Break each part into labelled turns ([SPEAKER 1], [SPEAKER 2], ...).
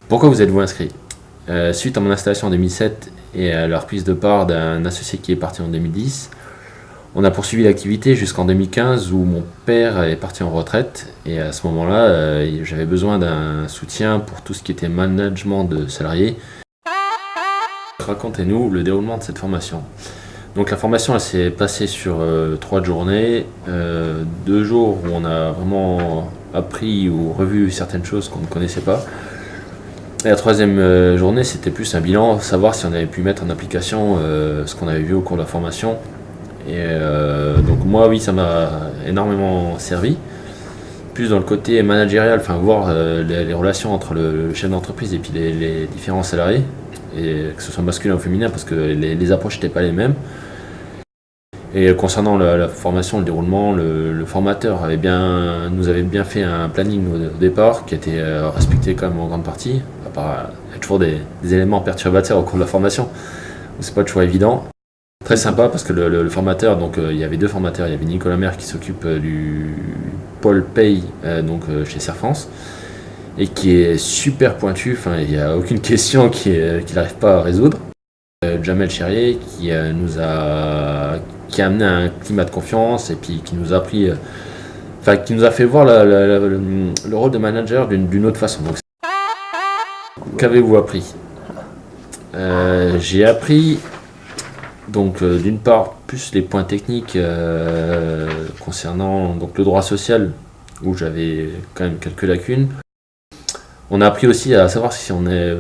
[SPEAKER 1] Pourquoi vous êtes-vous inscrit? Suite à mon installation en 2007 et à la reprise de part d'un associé qui est parti en 2010, on a poursuivi l'activité jusqu'en 2015 où mon père est parti en retraite et à ce moment-là, j'avais besoin d'un soutien pour tout ce qui était management de salariés. Racontez-nous le déroulement de cette formation. Donc la formation elle s'est passée sur 3 journées, 2 jours où on a vraiment appris ou revu certaines choses qu'on ne connaissait pas. Et la 3e journée, c'était plus un bilan, savoir si on avait pu mettre en application ce qu'on avait vu au cours de la formation. Et donc moi, oui, ça m'a énormément servi. Plus dans le côté managérial, enfin voir les relations entre le chef d'entreprise et puis les différents salariés, et que ce soit masculin ou féminin, parce que les approches n'étaient pas les mêmes. Et concernant la formation, le déroulement, le formateur nous avait bien fait un planning au départ qui a été respecté quand même en grande partie. À part, il y a toujours des éléments perturbateurs au cours de la formation, c'est pas toujours évident. Très sympa parce que le formateur, donc il y avait 2 formateurs, il y avait Nicolas Maire qui s'occupe du pôle paye chez Serre France et qui est super pointu, enfin il n'y a aucune question qu'il n'arrive pas à résoudre. Jamel Cherrier qui a amené un climat de confiance et puis qui nous a appris, qui nous a fait voir le rôle de manager d'une autre façon. Donc, qu'avez-vous appris? J'ai appris donc d'une part plus les points techniques concernant donc le droit social où j'avais quand même quelques lacunes. On a appris aussi à savoir si on est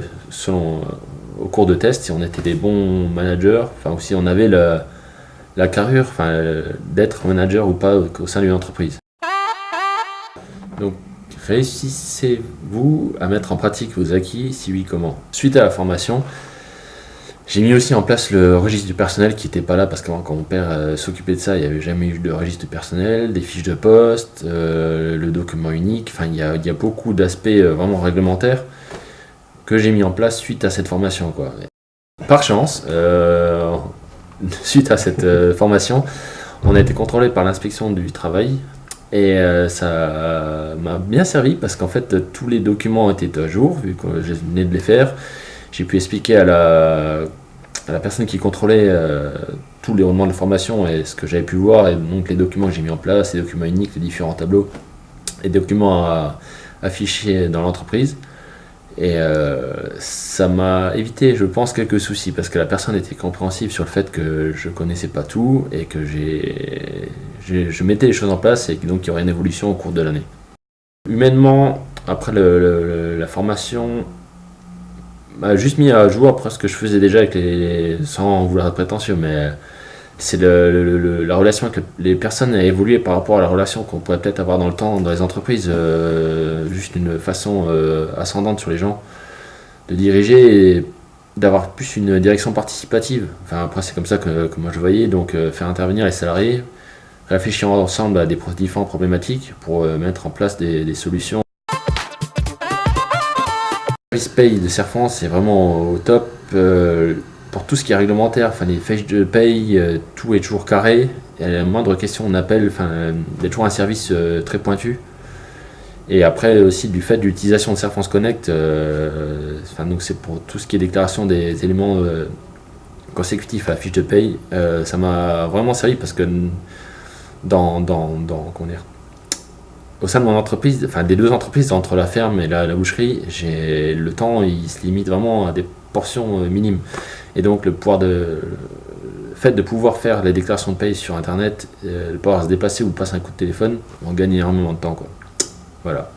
[SPEAKER 1] au cours de test, si on était des bons managers, ou si on avait la carrure d'être manager ou pas au sein d'une entreprise. Donc, réussissez-vous à mettre en pratique vos acquis? Si oui, comment? Suite à la formation, j'ai mis aussi en place le registre du personnel qui n'était pas là parce que quand mon père s'occupait de ça, il n'y avait jamais eu de registre du personnel, des fiches de poste, le document unique, il y a beaucoup d'aspects vraiment réglementaires que j'ai mis en place suite à cette formation, quoi. Par chance, suite à cette formation, on a été contrôlé par l'inspection du travail et ça m'a bien servi parce qu'en fait tous les documents étaient à jour vu que je venais de les faire. J'ai pu expliquer à la personne qui contrôlait tout le déroulement de la formation et ce que j'avais pu voir, et donc les documents que j'ai mis en place, les documents uniques, les différents tableaux, les documents à afficher dans l'entreprise. Et ça m'a évité, je pense, quelques soucis parce que la personne était compréhensive sur le fait que je connaissais pas tout et que je mettais les choses en place et donc il y aurait une évolution au cours de l'année. Humainement, après la formation, m'a juste mis à jour après ce que je faisais déjà avec sans vouloir être prétentieux, mais c'est la relation avec les personnes a évolué par rapport à la relation qu'on pourrait peut-être avoir dans le temps dans les entreprises, juste d'une façon ascendante sur les gens, de diriger et d'avoir plus une direction participative. Après c'est comme ça que moi je voyais, donc faire intervenir les salariés, réfléchir ensemble à des différentes problématiques pour mettre en place des solutions. Le service paye de Serre France c'est vraiment au top. Pour tout ce qui est réglementaire, les fiches de paye, tout est toujours carré. Et à la moindre question, on appelle, il y a toujours un service très pointu. Et après aussi du fait de l'utilisation de Serre France Connect, donc c'est pour tout ce qui est déclaration des éléments consécutifs à la fiche de paye, ça m'a vraiment servi parce que au sein de mon entreprise, des 2 entreprises, entre la ferme et la boucherie, le temps il se limite vraiment à des portions minimes. Et donc le fait de pouvoir faire les déclarations de paye sur internet, de pouvoir se déplacer ou passer un coup de téléphone, on gagne énormément de temps, quoi. Voilà.